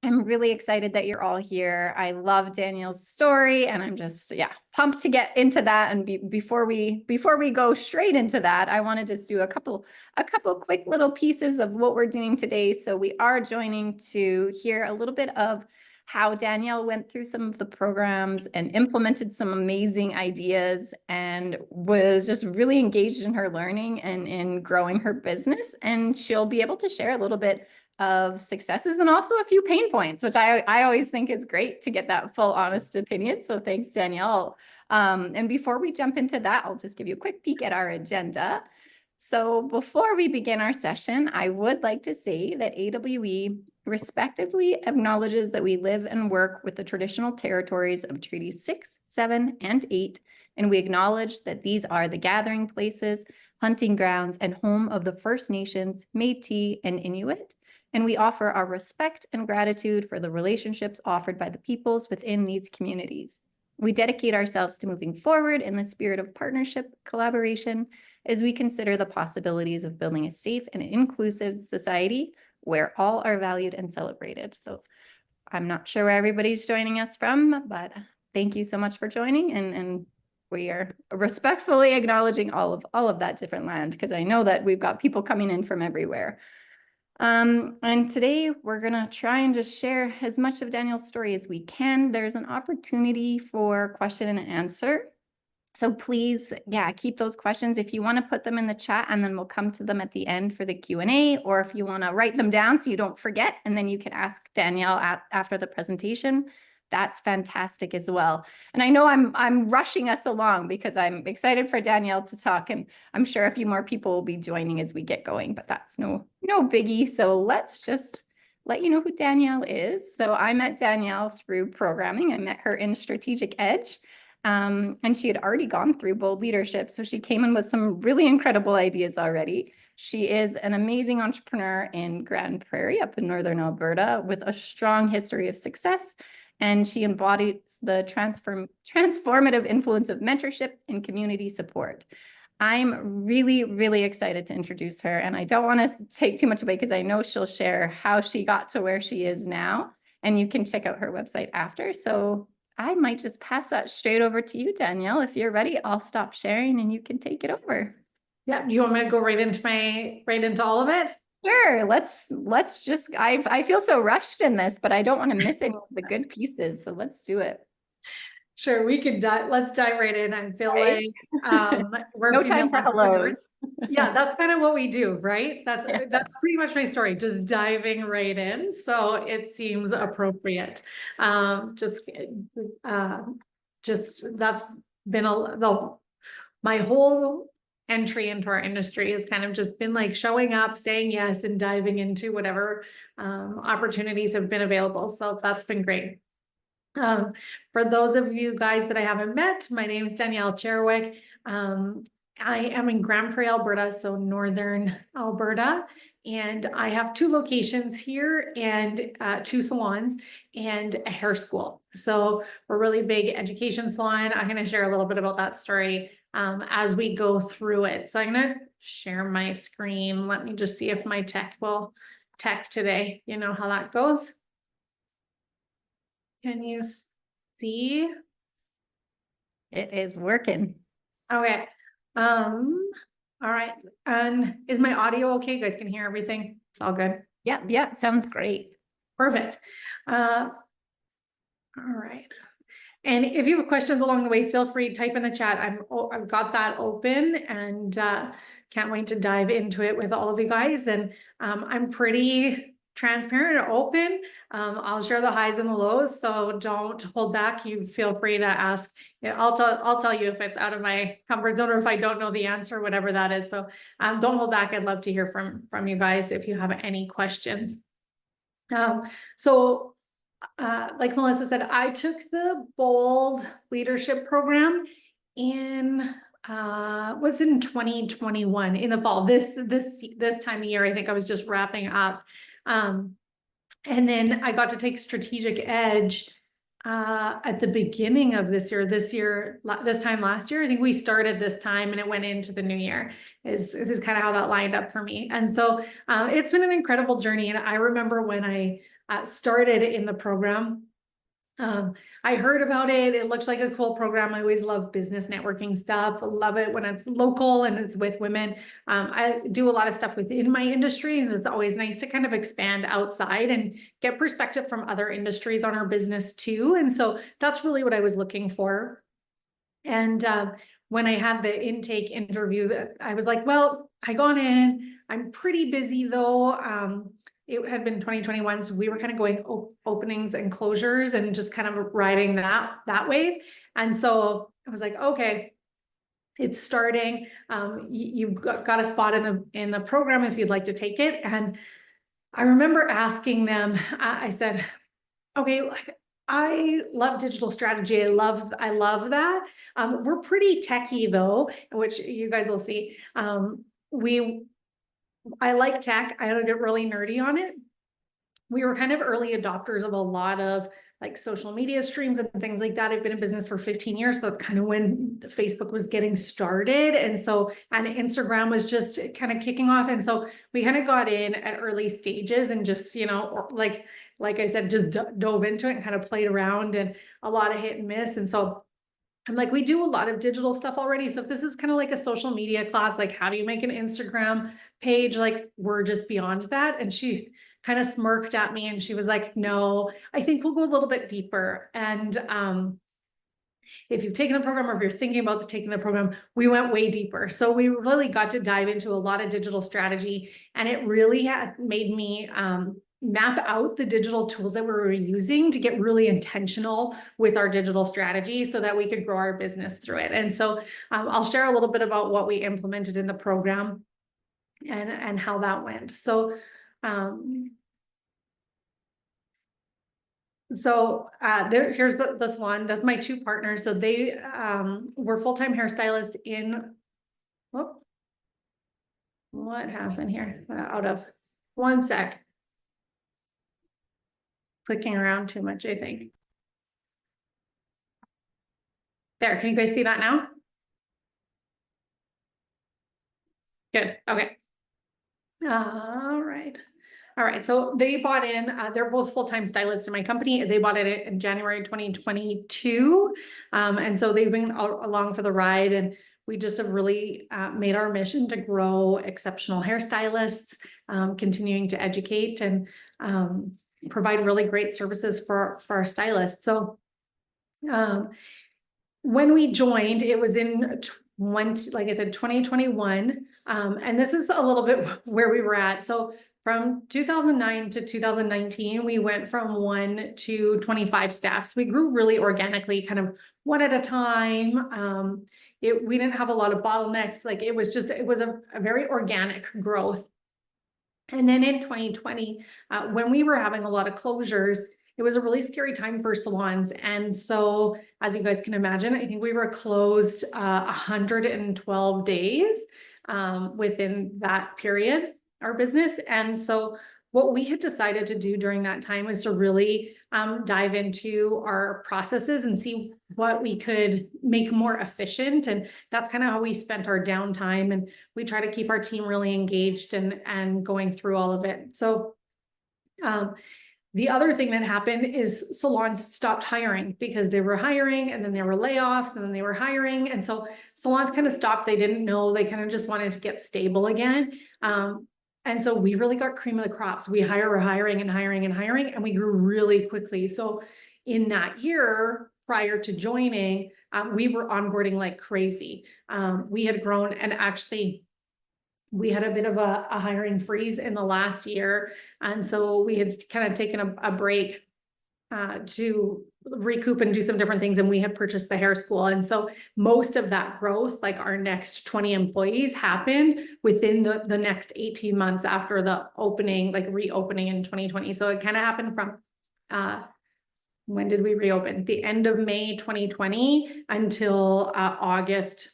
I'm really excited that you're all here. I love Danielle's story, and I'm just, pumped to get into that. And before we go straight into that, I want to just do a couple quick little pieces of what we're doing today. So we are joining to hear a little bit of how Danielle went through some of the programs and implemented some amazing ideas and was just really engaged in her learning and in growing her business. And she'll be able to share a little bit of successes and also a few pain points, which I always think is great to get that full honest opinion. So thanks, Danielle. And before we jump into that, I'll just give you a quick peek at our agenda. So before we begin our session, I would like to say that AWE respectively acknowledges that we live and work with the traditional territories of Treaties 6, 7, and 8, and we acknowledge that these are the gathering places, hunting grounds, and home of the First Nations, Métis, and Inuit. And we offer our respect and gratitude for the relationships offered by the peoples within these communities. We dedicate ourselves to moving forward in the spirit of partnership, collaboration, as we consider the possibilities of building a safe and inclusive society where all are valued and celebrated. So I'm not sure where everybody's joining us from, but thank you so much for joining. And we are respectfully acknowledging all of that different land, because I know that we've got people coming in from everywhere. And today we're going to try and just share as much of Danielle's story as we can. There's an opportunity for question and answer. So please, keep those questions. If you want to put them in the chat, and then we'll come to them at the end for the Q&A, or if you want to write them down so you don't forget, and then you can ask Danielle after the presentation, that's fantastic as well. And I know I'm rushing us along because I'm excited for Danielle to talk, and I'm sure a few more people will be joining as we get going, but that's no biggie. So let's just let you know who Danielle is. So I met Danielle through programming. I met her in Strategic Edge, and she had already gone through Bold Leadership. So she came in with some really incredible ideas already. She is an amazing entrepreneur in Grand Prairie up in Northern Alberta with a strong history of success. And she embodies the transformative influence of mentorship and community support. I'm really, really excited to introduce her, and I don't want to take too much away because I know she'll share how she got to where she is now, and you can check out her website after. So I might just pass that straight over to you, Danielle. If you're ready, I'll stop sharing and you can take it over. Yeah, do you want me to go right into all of it? Sure, let's just, I feel so rushed in this, but I don't want to miss any of the good pieces. So let's do it. Sure, we could let's dive right in. I feel like we're no time for hellos. Yeah, that's kind of what we do, right? That's pretty much my story, just diving right in. So it seems appropriate. Just that's been my whole entry into our industry has kind of just been like showing up, saying yes, and diving into whatever opportunities have been available. So that's been great. For those of you guys that I haven't met, my name is Danielle Cherewyk. I am in Grand Prairie, Alberta, so Northern Alberta, and I have 2 locations here and 2 salons and a hair school. So we're a really big education salon. I'm going to share a little bit about that story as we go through it. So I'm going to share my screen. Let me just see if my tech will tech today. You know how that goes. Can you see? It is working. Okay. All right. And is my audio okay? You guys can hear everything? It's all good. Yeah, sounds great. Perfect. All right. And if you have questions along the way, feel free to type in the chat. I've got that open, and can't wait to dive into it with all of you guys. And I'm pretty transparent and open. I'll share the highs and the lows, so don't hold back. You feel free to ask. I'll tell you if it's out of my comfort zone or if I don't know the answer, whatever that is. So don't hold back. I'd love to hear from you guys if you have any questions. Like Melissa said, I took the Bold Leadership Program was in 2021 in the fall. This time of year, I think I was just wrapping up. And then I got to take Strategic Edge at the beginning of this time last year. I think we started this time and it went into the new year. This is kind of how that lined up for me. And so it's been an incredible journey. And I remember when I started in the program. I heard about it. It looks like a cool program. I always love business networking stuff. I love it when it's local and it's with women. I do a lot of stuff within my industry. And it's always nice to kind of expand outside and get perspective from other industries on our business too. And so that's really what I was looking for. And when I had the intake interview, I was like, well, I gone in. I'm pretty busy though. It had been 2021, so we were kind of going openings and closures and just kind of riding that wave. And so I was like, okay, it's starting. You've got a spot in the program if you'd like to take it. And I remember asking them, I said, okay, I love digital strategy. I love that. We're pretty techie though, which you guys will see. I like tech. I don't get really nerdy on it. We were kind of early adopters of a lot of like social media streams and things like that. I've been in business for 15 years. So that's kind of when Facebook was getting started. And Instagram was just kind of kicking off. And so we kind of got in at early stages and just, like I said, just dove into it and kind of played around, and a lot of hit and miss. And so I'm like, we do a lot of digital stuff already. So if this is kind of like a social media class, like how do you make an Instagram page? Like we're just beyond that. And she kind of smirked at me and she was like, no, I think we'll go a little bit deeper. And if you've taken the program or if you're thinking about taking the program, we went way deeper. So we really got to dive into a lot of digital strategy, and it really had made me map out the digital tools that we were using to get really intentional with our digital strategy so that we could grow our business through it. And so I'll share a little bit about what we implemented in the program and how that went. So here's the salon. That's my two partners. So they were full-time hairstylists in, what happened here? Out of one sec. Clicking around too much, I think. There, can you guys see that now? Good, okay. All right. So they bought in, they're both full-time stylists in my company. They bought it in January 2022. And so they've been along for the ride, and we just have really made our mission to grow exceptional hairstylists, continuing to educate and provide really great services for our stylists. So when we joined, it was in like I said, 2021. And this is a little bit where we were at. So from 2009 to 2019, we went from 1 to 25 staff. So we grew really organically, kind of one at a time. We didn't have a lot of bottlenecks. Like it was a very organic growth. And then in 2020, when we were having a lot of closures, it was a really scary time for salons. And so, as you guys can imagine, I think we were closed 112 days within that period, our business. And so what we had decided to do during that time was to really dive into our processes and see what we could make more efficient. And that's kind of how we spent our downtime. And we try to keep our team really engaged and going through all of it. So the other thing that happened is salons stopped hiring because they were hiring, and then there were layoffs, and then they were hiring. And so salons kind of stopped. They didn't know, they kind of just wanted to get stable again. And so we really got cream of the crops. We were hiring, and we grew really quickly. So in that year prior to joining, we were onboarding like crazy. We had grown, and actually we had a bit of a hiring freeze in the last year. And so we had kind of taken a break to recoup and do some different things. And we had purchased the hair school. And so most of that growth, like our next 20 employees, happened within the next 18 months after the opening, like reopening in 2020. So it kind of happened from, when did we reopen? The end of May 2020 until August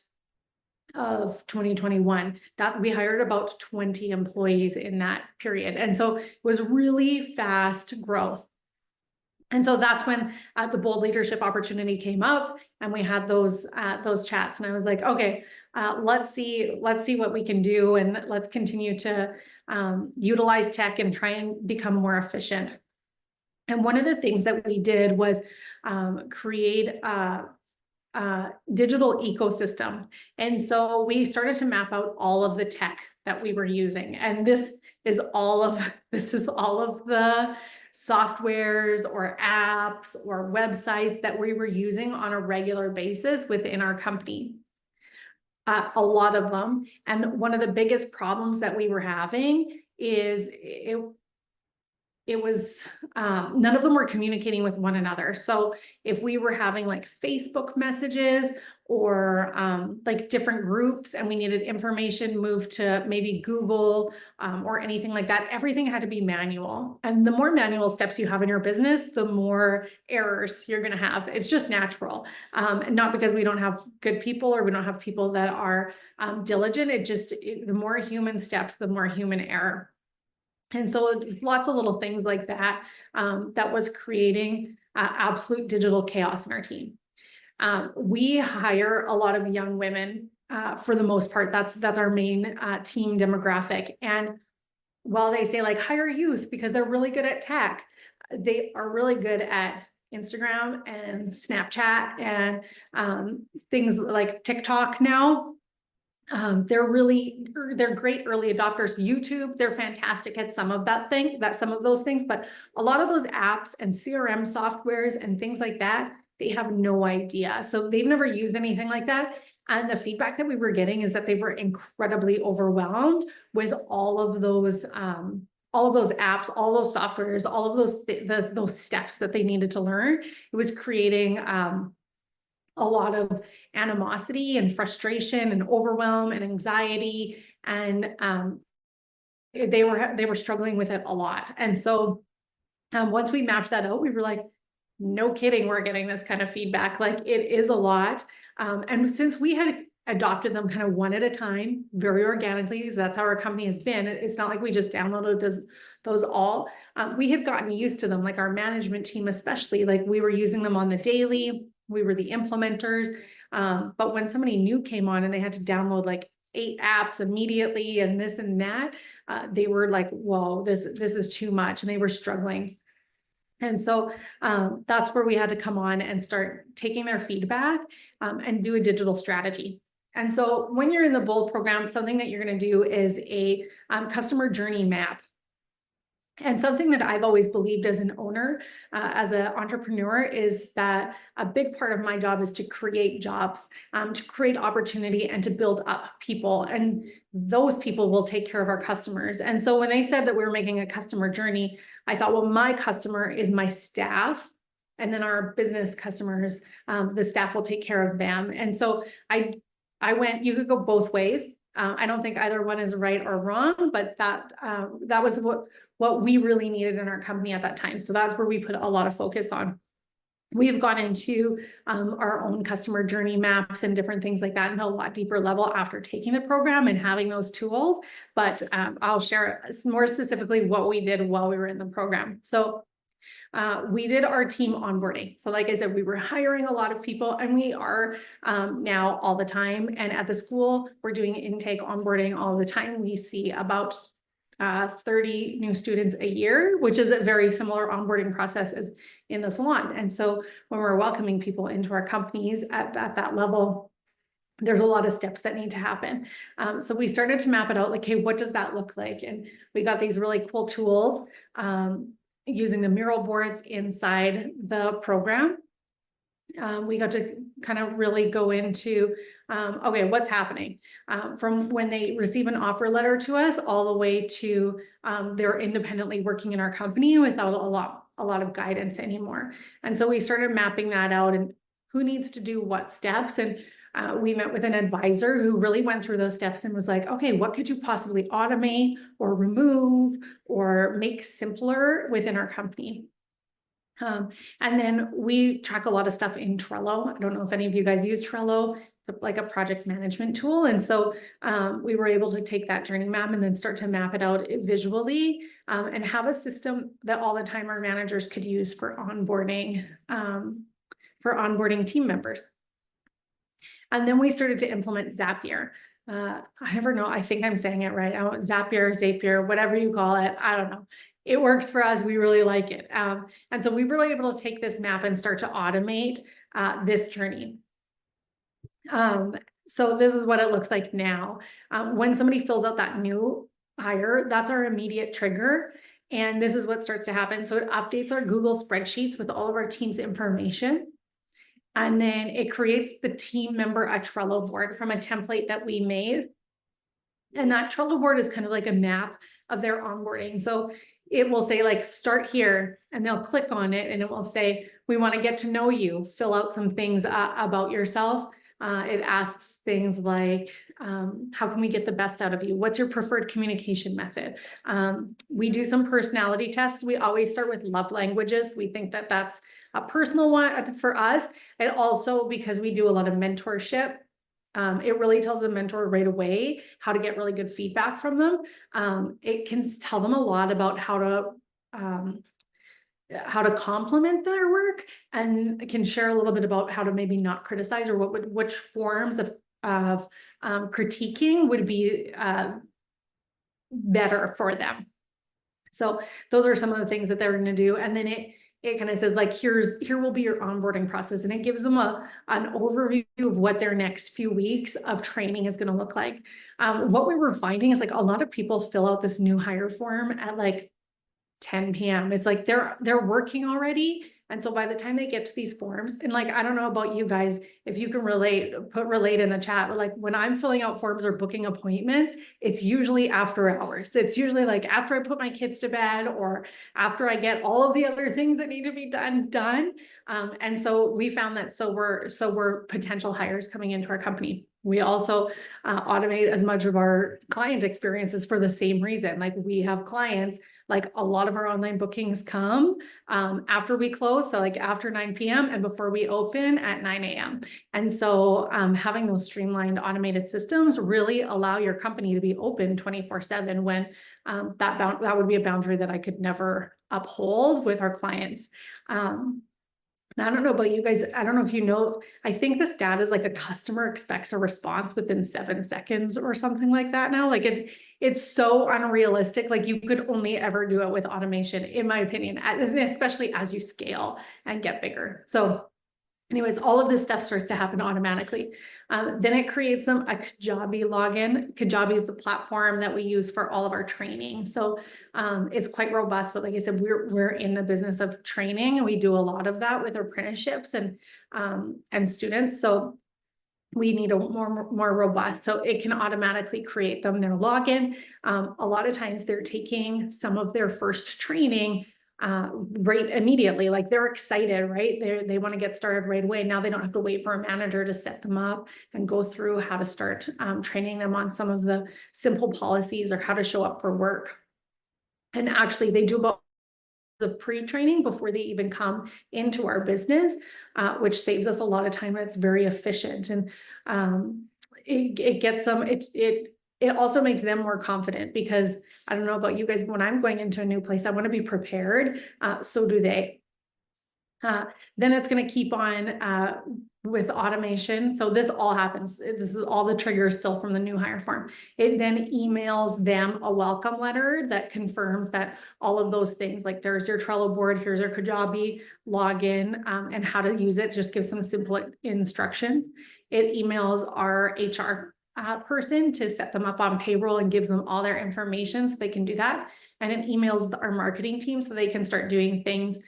of 2021. That we hired about 20 employees in that period. And so it was really fast growth. And so that's when the bold leadership opportunity came up, and we had those chats. And I was like, okay, let's see what we can do, and let's continue to utilize tech and try and become more efficient. And one of the things that we did was create digital ecosystem. And so we started to map out all of the tech that we were using. And this is all of the softwares or apps or websites that we were using on a regular basis within our company. A lot of them. And one of the biggest problems that we were having is it was none of them were communicating with one another. So if we were having like Facebook messages or like different groups and we needed information moved to maybe Google or anything like that, everything had to be manual. And the more manual steps you have in your business, the more errors you're going to have. It's just natural. Not because we don't have good people or we don't have people that are diligent. The more human steps, the more human error. And so just lots of little things like that, that was creating absolute digital chaos in our team. We hire a lot of young women for the most part. That's our main team demographic. And while they say like hire youth because they're really good at tech, they are really good at Instagram and Snapchat and things like TikTok now. They're great early adopters. YouTube, they're fantastic at some of those things, but a lot of those apps and CRM softwares and things like that, they have no idea. So they've never used anything like that. And the feedback that we were getting is that they were incredibly overwhelmed with all of those apps, all those softwares, all of those steps that they needed to learn. It was creating a lot of animosity and frustration and overwhelm and anxiety. And they were struggling with it a lot. And so once we mapped that out, we were like, no kidding, we're getting this kind of feedback. Like it is a lot. And since we had adopted them kind of one at a time, very organically, because that's how our company has been. It's not like we just downloaded those all. We have gotten used to them, like our management team, especially, like we were using them on the daily. We were the implementers. But when somebody new came on and they had to download like 8 apps immediately and this and that, they were like, whoa, this is too much. And they were struggling. And so that's where we had to come on and start taking their feedback and do a digital strategy. And so when you're in the BOLD program, something that you're going to do is a customer journey map. And something that I've always believed as an owner, as an entrepreneur, is that a big part of my job is to create jobs, to create opportunity and to build up people. And those people will take care of our customers. And so when they said that we were making a customer journey, I thought, well, my customer is my staff. And then our business customers, the staff will take care of them. And so I went, you could go both ways. I don't think either one is right or wrong, but that was what we really needed in our company at that time. So that's where we put a lot of focus on. We've gone into our own customer journey maps and different things like that in a lot deeper level after taking the program and having those tools. But I'll share more specifically what we did while we were in the program. So we did our team onboarding. So like I said, we were hiring a lot of people and we are now all the time. And at the school, we're doing intake onboarding all the time. We see about 30 new students a year, which is a very similar onboarding process as in the salon. And so when we're welcoming people into our companies at that level, there's a lot of steps that need to happen. So we started to map it out, like, hey, what does that look like? And we got these really cool tools using the mural boards inside the program. We got to kind of really go into, okay, what's happening from when they receive an offer letter to us all the way to they're independently working in our company without a lot of guidance anymore. And so we started mapping that out and who needs to do what steps. And we met with an advisor who really went through those steps and was like, okay, what could you possibly automate or remove or make simpler within our company? And then we track a lot of stuff in Trello. I don't know if any of you guys use Trello. It's like a project management tool. And so we were able to take that journey map and then start to map it out visually and have a system that all the time our managers could use for onboarding team members. And then we started to implement Zapier. I never know. I think I'm saying it right. Zapier, whatever you call it. I don't know. it works for us. We really like it. And so we were able to take this map and start to automate this journey. So this is what it looks like now. When somebody fills out that new hire, that's our immediate trigger. And this is what starts to happen. So it updates our Google spreadsheets with all of our team's information. And then it creates the team member a Trello board from a template that we made. And that Trello board is kind of like a map of their onboarding. So it will say like, start here, and they'll click on it and it will say, we want to get to know you, fill out some things about yourself. It asks things like, how can we get the best out of you? What's your preferred communication method? We do some personality tests. We always start with love languages. We think that that's a personal one for us. And also because we do a lot of mentorship, it really tells the mentor right away how to get really good feedback from them. It can tell them a lot about how to compliment their work, and can share a little bit about how to maybe not criticize, or which forms of critiquing would be better for them. So those are some of the things that they're going to do. And then it kind of says like, here will be your onboarding process. And it gives them an overview of what their next few weeks of training is going to look like. What we were finding is like a lot of people fill out this new hire form at like 10 p.m. It's like they're working already. And so by the time they get to these forms, and like, I don't know about you guys, if you can relate in the chat, but like when I'm filling out forms or booking appointments, it's usually after hours. It's usually like after I put my kids to bed, or after I get all of the other things that need to be done. And so we found that so we're potential hires coming into our company. We also automate as much of our client experiences for the same reason. Like we have clients, like a lot of our online bookings come after we close. So like after 9 p.m. and before we open at 9 a.m. And so having those streamlined automated systems really allow your company to be open 24/7 when that would be a boundary that I could never uphold with our clients. I don't know about you guys. I don't know if you know, I think the stat is like a customer expects a response within 7 seconds or something like that now. Like it's so unrealistic. Like you could only ever do it with automation, in my opinion, especially as you scale and get bigger. So anyways, all of this stuff starts to happen automatically. Then it creates a Kajabi login. Kajabi is the platform that we use for all of our training. So it's quite robust, but like I said, we're in the business of training, and we do a lot of that with apprenticeships and students. So we need a more robust, so it can automatically create them their login. A lot of times they're taking some of their first training right immediately, like they're excited, right? They want to get started right away. Now they don't have to wait for a manager to set them up and go through how to start training them on some of the simple policies or how to show up for work. And actually they do about the pre-training before they even come into our business, which saves us a lot of time, and it's very efficient. And it gets them, it also makes them more confident, because I don't know about you guys, but when I'm going into a new place, I want to be prepared. So do they. Then it's going to keep on with automation. So this all happens. This is all the triggers still from the new hire form. It then emails them a welcome letter that confirms that all of those things, like there's your Trello board, here's your Kajabi login, and how to use it. Just gives some simple instructions. It emails our HR person to set them up on payroll and gives them all their information so they can do that. And it emails our marketing team so they can start doing things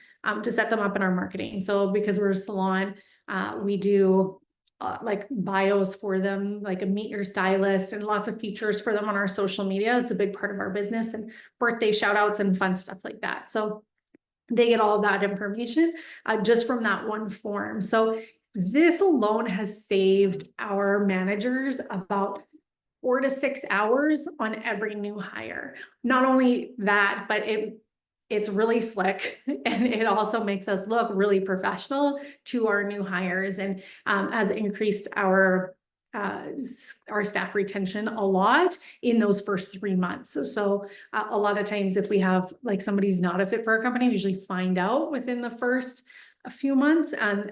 to set them up in our marketing. So because we're a salon, we do like bios for them, like a meet your stylist, and lots of features for them on our social media. It's a big part of our business, and birthday shout outs and fun stuff like that. So they get all of that information just from that one form. So this alone has saved our managers about 4 to 6 hours on every new hire. Not only that, but it's really slick, and it also makes us look really professional to our new hires, and has increased our staff retention a lot in those first 3 months. So a lot of times if we have like somebody's not a fit for our company, we usually find out within the first few months. And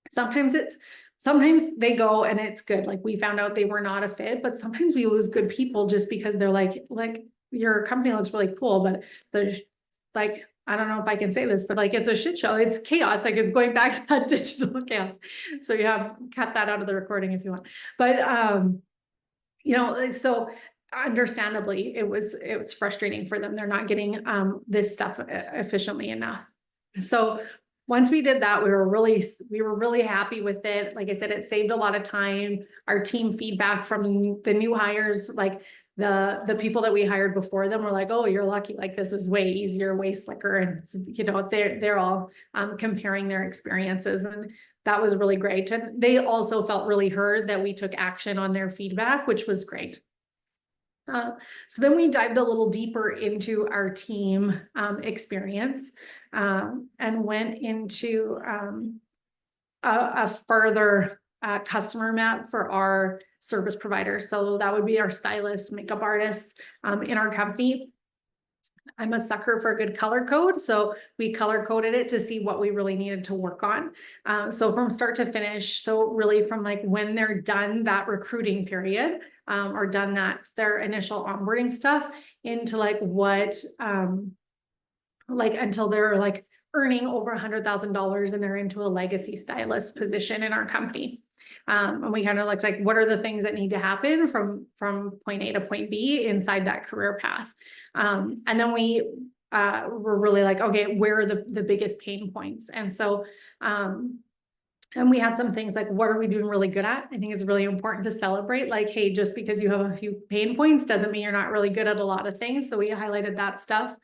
sometimes they go and it's good. Like we found out they were not a fit, but sometimes we lose good people just because they're like your company looks really cool, but like, I don't know if I can say this, but like, it's a shit show. It's chaos. Like it's going back to that digital chaos. So you have cut that out of the recording if you want, but, you know, like, so understandably it was frustrating for them. They're not getting, this stuff efficiently enough. So once we did that, we were really happy with it. Like I said, it saved a lot of time. Our team feedback from the new hires, like the people that we hired before them were like, oh, you're lucky. Like this is way easier, way slicker. And you know, they're all comparing their experiences, and that was really great. And they also felt really heard that we took action on their feedback, which was great. So then we dived a little deeper into our team experience and went into a further customer map for our service providers. So that would be our stylists, makeup artists in our company. I'm a sucker for a good color code. So we color coded it to see what we really needed to work on. So from start to finish, so really from like when they're done that recruiting period, or done their initial onboarding stuff into like what, like until they're like earning over $100,000 and they're into a legacy stylist position in our company. And we kind of looked like, what are the things that need to happen from point A to point B inside that career path? And then we were really like, okay, where are the biggest pain points? And so, and we had some things like, what are we doing really good at? I think it's really important to celebrate, like, hey, just because you have a few pain points doesn't mean you're not really good at a lot of things. So we highlighted that stuff.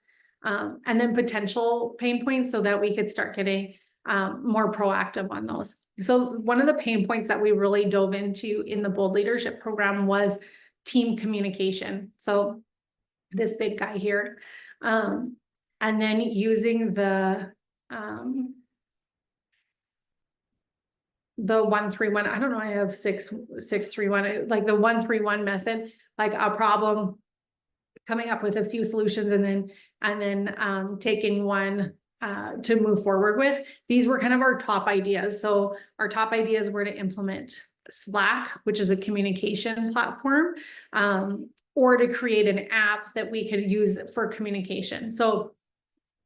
And then potential pain points so that we could start getting more proactive on those. So one of the pain points that we really dove into in the Bold Leadership program was team communication. So this big guy here, and then using the 1-3-1, I don't know, I have 6-3-1, like the 1-3-1 method, like a problem, coming up with a few solutions and then taking one to move forward with. These were kind of our top ideas. So our top ideas were to implement Slack, which is a communication platform, or to create an app that we could use for communication. So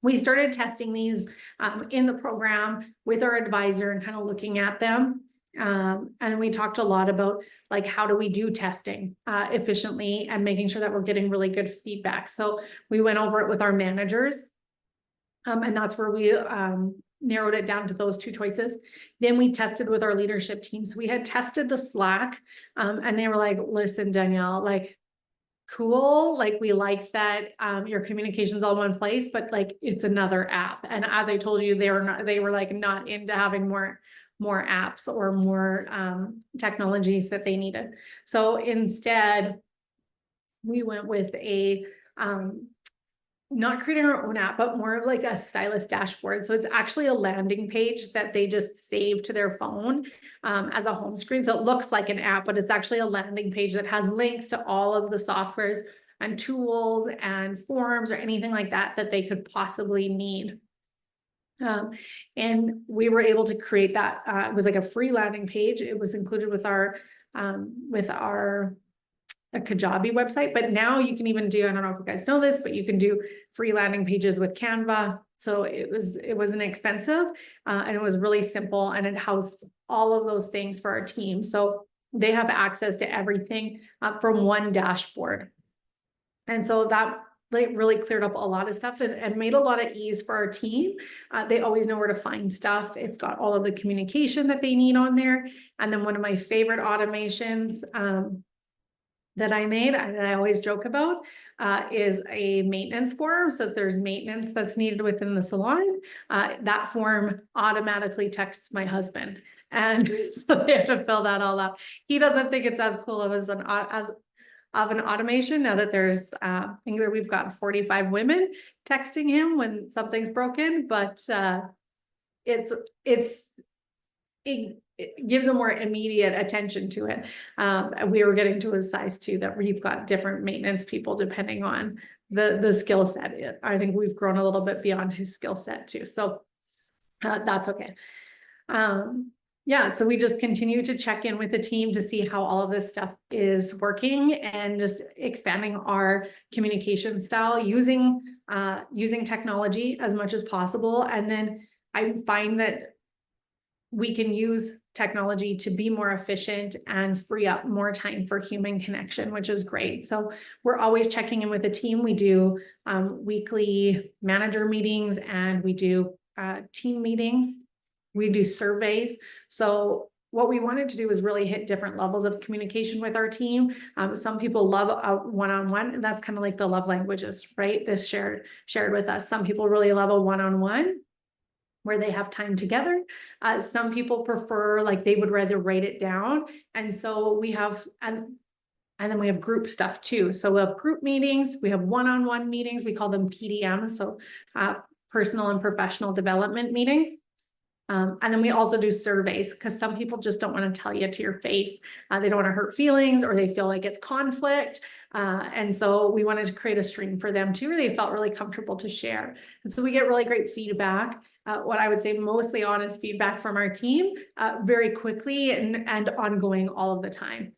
we started testing these in the program with our advisor and kind of looking at them. And we talked a lot about like, how do we do testing efficiently and making sure that we're getting really good feedback. So we went over it with our managers, and that's where we narrowed it down to those two choices. Then we tested with our leadership team. So we had tested the Slack, and they were like, listen, Danielle, like, cool, like we like that your communication's all in one place, but like it's another app. And as I told you, they were like not into having more apps or more technologies that they needed. So instead we went with a not creating our own app, but more of like a stylist dashboard. So it's actually a landing page that they just save to their phone as a home screen. So it looks like an app, but it's actually a landing page that has links to all of the softwares and tools and forms or anything like that that they could possibly need. And we were able to create that. It was like a free landing page. It was included with our a Kajabi website, but now you can even do, I don't know if you guys know this, but you can do free landing pages with Canva. So it wasn't expensive, and it was really simple, and it housed all of those things for our team. So they have access to everything from one dashboard. And so that like really cleared up a lot of stuff and made a lot of ease for our team. They always know where to find stuff. It's got all of the communication that they need on there. And then one of my favorite automations, that I made, and I always joke about, is a maintenance form. So if there's maintenance that's needed within the salon, that form automatically texts my husband. And so they have to fill that all out. He doesn't think it's as cool as an automation now that there's, I think that we've got 45 women texting him when something's broken, but it gives a more immediate attention to it. We were getting to a size too that we've got different maintenance people depending on the skill set. I think we've grown a little bit beyond his skill set too. So that's okay. yeah, so we just continue to check in with the team to see how all of this stuff is working and just expanding our communication style using technology as much as possible. And then I find that we can use technology to be more efficient and free up more time for human connection, which is great. So we're always checking in with the team. We do weekly manager meetings, and we do team meetings. We do surveys. So what we wanted to do is really hit different levels of communication with our team. Some people love a one-on-one, and that's kind of like the love languages, right? This shared with us. Some people really love a one-on-one where they have time together. Some people prefer, like, they would rather write it down. And so we have, and then we have group stuff too. So we have group meetings, we have one-on-one meetings, we call them PDMs. So personal and professional development meetings. And then we also do surveys, because some people just don't want to tell you to your face. They don't want to hurt feelings, or they feel like it's conflict. And so we wanted to create a stream for them too, where they felt really comfortable to share. And so we get really great feedback. What I would say, mostly honest feedback from our team, very quickly and ongoing all of the time.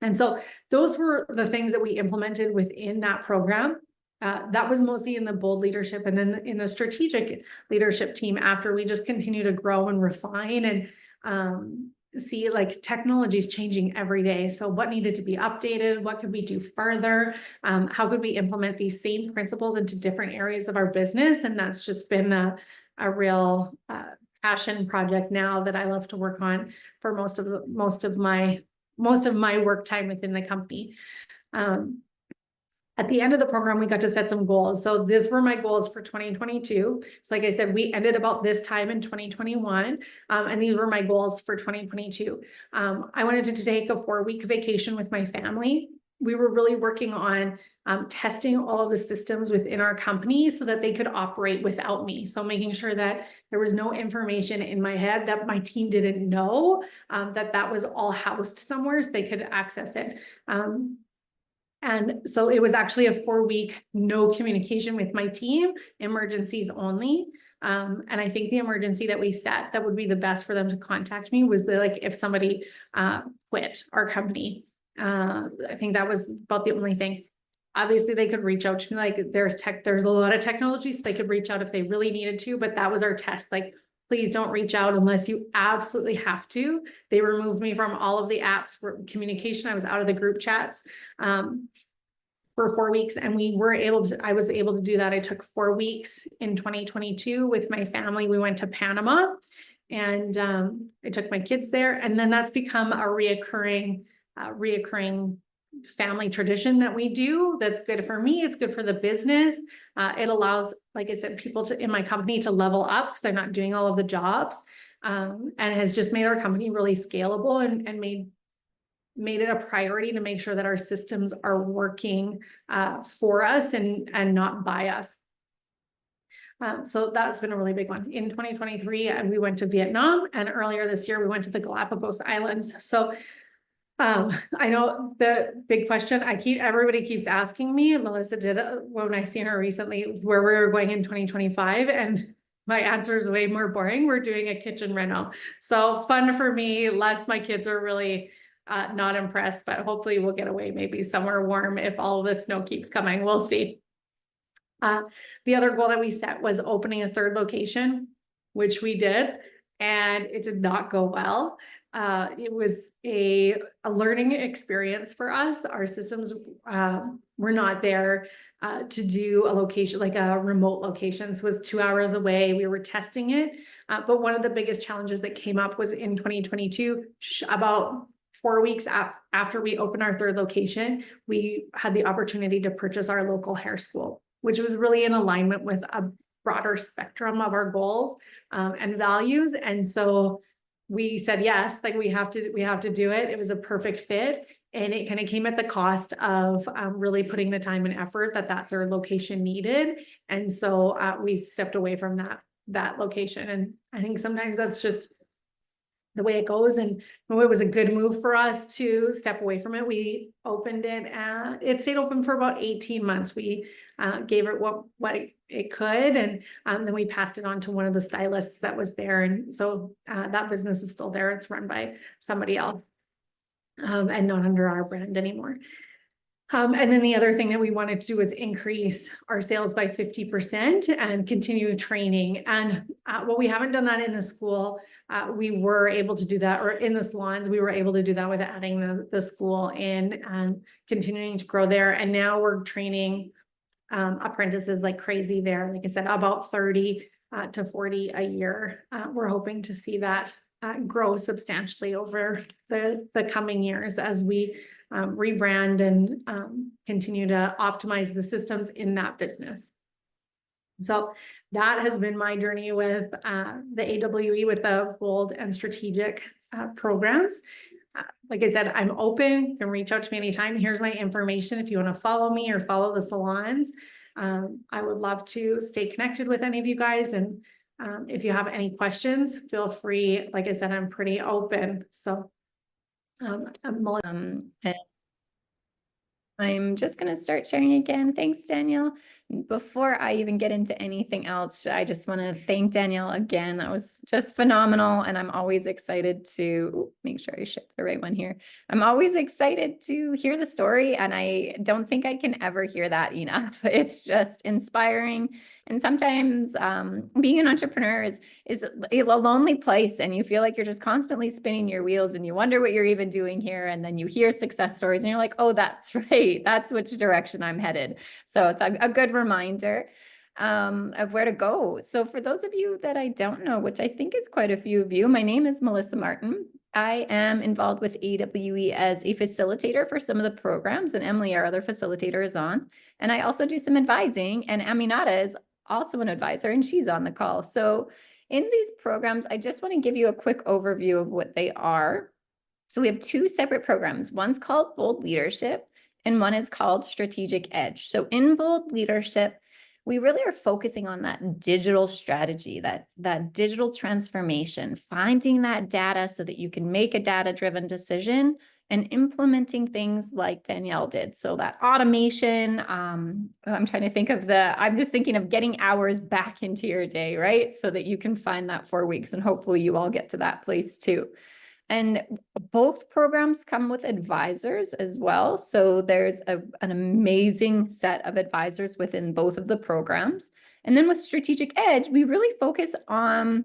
And so those were the things that we implemented within that program. That was mostly in the bold leadership, and then in the strategic leadership team, after we just continue to grow and refine and see, like, technology is changing every day. So what needed to be updated? What could we do further? How could we implement these same principles into different areas of our business? And that's just been a real passion project now that I love to work on for most of my work time within the company. At the end of the program, we got to set some goals. So these were my goals for 2022. So like I said, we ended about this time in 2021. And these were my goals for 2022. I wanted to take a 4-week vacation with my family. We were really working on testing all of the systems within our company so that they could operate without me. So making sure that there was no information in my head that my team didn't know, that was all housed somewhere so they could access it. And so it was actually a 4-week no communication with my team, emergencies only. And I think the emergency that we set that would be the best for them to contact me was if somebody quit our company. I think that was about the only thing. Obviously, they could reach out to me, like, there's a lot of technology, so they could reach out if they really needed to, but that was our test. Like, please don't reach out unless you absolutely have to. They removed me from all of the apps for communication. I was out of the group chats for 4 weeks, and I was able to do that. I took 4 weeks in 2022 with my family. We went to Panama, and I took my kids there, and then that's become a reoccurring family tradition that we do. That's good for me. It's good for the business. It allows, like I said, people in my company to level up, because I'm not doing all of the jobs, and it has just made our company really scalable and made it a priority to make sure that our systems are working for us and not by us. So that's been a really big one. In 2023, we went to Vietnam, and earlier this year we went to the Galapagos Islands. So I know the big question everybody keeps asking me, and Melissa did when I seen her recently, where we were going in 2025, and my answer is way more boring. We're doing a kitchen reno. So fun for me, less my kids are really not impressed, but hopefully we'll get away maybe somewhere warm if all of the snow keeps coming. We'll see. The other goal that we set was opening a 3rd location, which we did, and it did not go well. It was a learning experience for us. Our systems were not there to do a location, like a remote location. So it was 2 hours away. We were testing it. But one of the biggest challenges that came up was in 2022, about 4 weeks after we opened our 3rd location, we had the opportunity to purchase our local hair school, which was really in alignment with a broader spectrum of our goals and values. And so we said, yes, like we have to do it. It was a perfect fit. And it kind of came at the cost of really putting the time and effort that 3rd location needed. And so we stepped away from that location. And I think sometimes that's just the way it goes. And it was a good move for us to step away from it. We opened it, it stayed open for about 18 months. We gave it what it could. And then we passed it on to one of the stylists that was there. And so that business is still there. It's run by somebody else and not under our brand anymore. And then the other thing that we wanted to do was increase our sales by 50% and continue training. And while we haven't done that in the school, we were able to do that, or in the salons, we were able to do that with adding the school in and continuing to grow there. And now we're training apprentices like crazy there. Like I said, about 30 to 40 a year. We're hoping to see that grow substantially over the coming years as we rebrand and continue to optimize the systems in that business. So that has been my journey with the AWE, with the bold and strategic programs. Like I said, I'm open. You can reach out to me anytime. Here's my information if you want to follow me or follow the salons. I would love to stay connected with any of you guys. And if you have any questions, feel free. Like I said, I'm pretty open. So I'm just going to start sharing again. Thanks, Danielle. Before I even get into anything else, I just want to thank Danielle again. That was just phenomenal. And I'm always excited to make sure I ship the right one here. I'm always excited to hear the story. And I don't think I can ever hear that enough. It's just inspiring. And sometimes being an entrepreneur is a lonely place, and you feel like you're just constantly spinning your wheels and you wonder what you're even doing here. And then you hear success stories and you're like, oh, that's right. That's which direction I'm headed. So it's a good reminder of where to go. So for those of you that I don't know, which I think is quite a few of you, my name is Melissa Martin. I am involved with AWE as a facilitator for some of the programs, and Emily, our other facilitator, is on. And I also do some advising, and Aminata is also an advisor, and she's on the call. So in these programs, I just want to give you a quick overview of what they are. So we have two separate programs. One's called Bold Leadership, and one is called Strategic Edge. So in Bold Leadership, we really are focusing on that digital strategy, that digital transformation, finding that data so that you can make a data-driven decision, and implementing things like Danielle did. So that automation, I'm trying to think of I'm just thinking of getting hours back into your day, right? So that you can find that 4 weeks, and hopefully you all get to that place too. And both programs come with advisors as well. So there's an amazing set of advisors within both of the programs. And then with Strategic Edge, we really focus on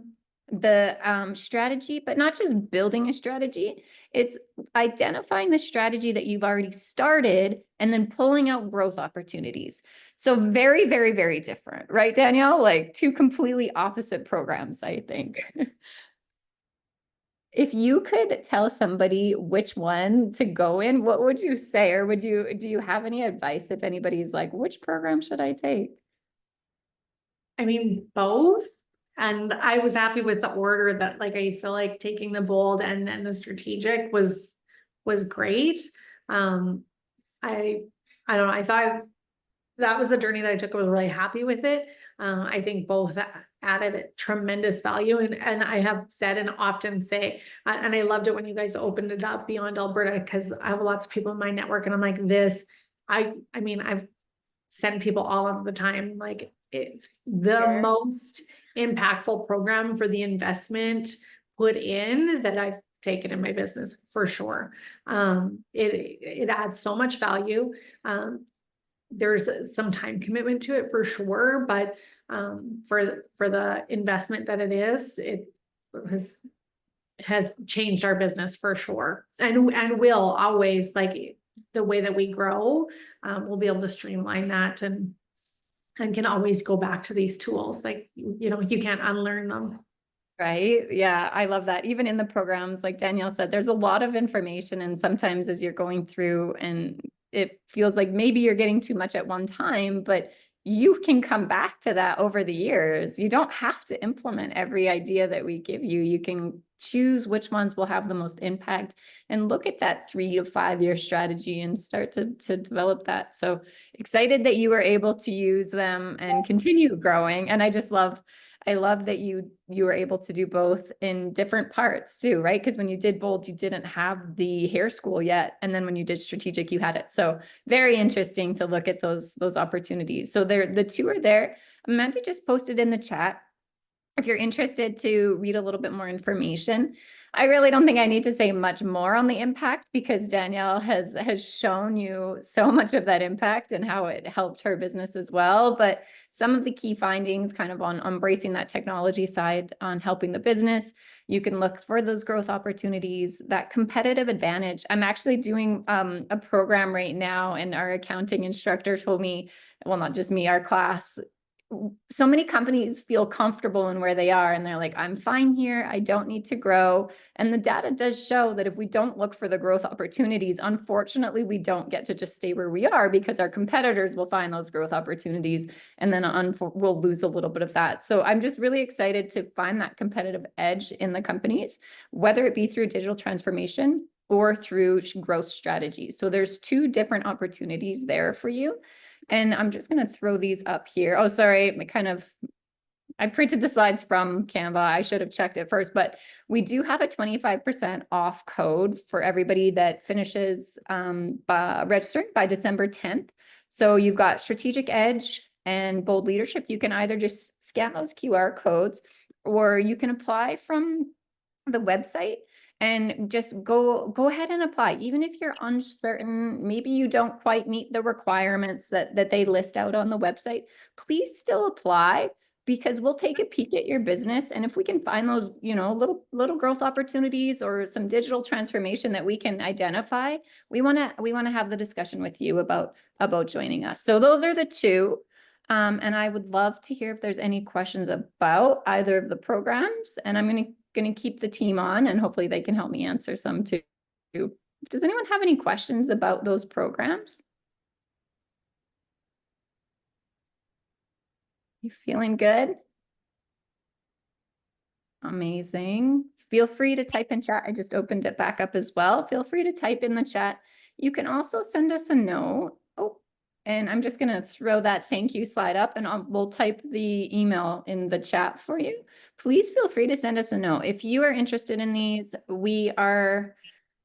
the strategy, but not just building a strategy. It's identifying the strategy that you've already started and then pulling out growth opportunities. So very, very, very different, right, Danielle? Like two completely opposite programs, I think. If you could tell somebody which one to go in, what would you say? Or do you have any advice if anybody's like, which program should I take? I mean, both. And I was happy with the order that, like, I feel like taking the bold and then the strategic was great. I don't know. I thought that was the journey that I took. I was really happy with it. I think both added tremendous value. And I have said and often say, and I loved it when you guys opened it up beyond Alberta, because I have lots of people in my network and I'm like this. I mean, I've sent people all of the time, like it's the most impactful program for the investment put in that I've taken in my business for sure. It adds so much value. There's some time commitment to it for sure, but for the investment that it is, it has changed our business for sure, and will always, like the way that we grow, we'll be able to streamline that and can always go back to these tools. Like, you know, you can't unlearn them. Right. Yeah. I love that. Even in the programs, like Danielle said, there's a lot of information. And sometimes as you're going through and it feels like maybe you're getting too much at one time, but you can come back to that over the years. You don't have to implement every idea that we give you. You can choose which ones will have the most impact and look at that 3 to 5 year strategy and start to develop that. So excited that you were able to use them and continue growing. And I just love I love that you were able to do both in different parts too, right? Because when you did Bold, you didn't have the hair school yet. And then when you did strategic, you had it. So very interesting to look at those opportunities. So the two are there. Amanda just posted in the chat if you're interested to read a little bit more information. I really don't think I need to say much more on the impact because Danielle has shown you so much of that impact and how it helped her business as well. But some of the key findings kind of on embracing that technology side on helping the business, you can look for those growth opportunities, that competitive advantage. I'm actually doing a program right now, and our accounting instructor told me, well, not just me, our class, so many companies feel comfortable in where they are and they're like, I'm fine here. I don't need to grow. And the data does show that if we don't look for the growth opportunities, unfortunately, we don't get to just stay where we are because our competitors will find those growth opportunities and then we'll lose a little bit of that. So I'm just really excited to find that competitive edge in the companies, whether it be through digital transformation or through growth strategies. So there's two different opportunities there for you. And I'm just going to throw these up here. Oh, sorry. I printed the slides from Canva. I should have checked it first, but we do have a 25% off code for everybody that finishes registering by December 10th. So you've got Strategic Edge and Bold Leadership. You can either just scan those QR codes or you can apply from the website and just go ahead and apply. Even if you're uncertain, maybe you don't quite meet the requirements that they list out on the website, please still apply because we'll take a peek at your business. And if we can find those, little growth opportunities or some digital transformation that we can identify, we want to have the discussion with you about joining us. So those are the two. And I would love to hear if there's any questions about either of the programs. And I'm going to keep the team on and hopefully they can help me answer some too. Does anyone have any questions about those programs? You feeling good? Amazing. Feel free to type in chat. I just opened it back up as well. Feel free to type in the chat. You can also send us a note. Oh, and I'm just going to throw that thank you slide up and we'll type the email in the chat for you. Please feel free to send us a note. If you are interested in these, we are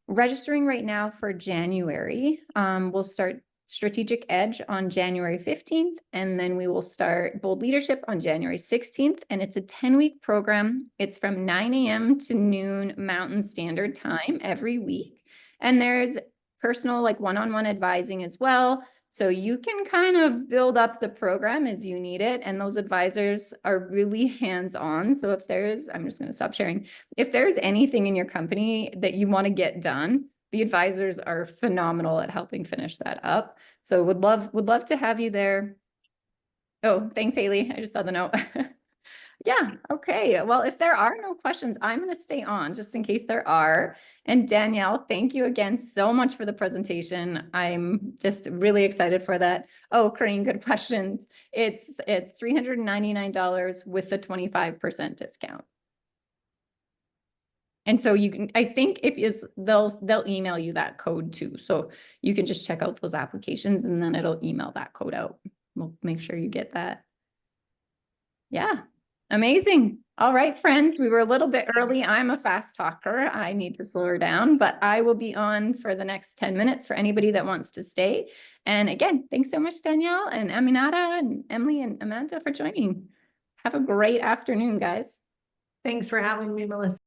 registering right now for January. We'll start Strategic Edge on January 15th, and then we will start Bold Leadership on January 16th, and it's a 10-week program. It's from 9 a.m. to noon Mountain Standard Time every week, and there's personal one-on-one advising as well. So you can kind of build up the program as you need it. And those advisors are really hands-on. So if there's, I'm just going to stop sharing. If there's anything in your company that you want to get done, the advisors are phenomenal at helping finish that up. So would love to have you there. Oh, thanks, Haley. I just saw the note. Yeah. Okay. Well, if there are no questions, I'm going to stay on just in case there are. And Danielle, thank you again so much for the presentation. I'm just really excited for that. Oh, Corinne, good questions. It's $399 with the 25% discount. And so you can, I think they'll email you that code too. So you can just check out those applications and then it'll email that code out. We'll make sure you get that. Yeah. Amazing. All right, friends, we were a little bit early. I'm a fast talker. I need to slow her down, but I will be on for the next 10 minutes for anybody that wants to stay. And again, thanks so much, Danielle and Aminata and Emily and Amanda for joining. Have a great afternoon, guys. Thanks for having me, Melissa.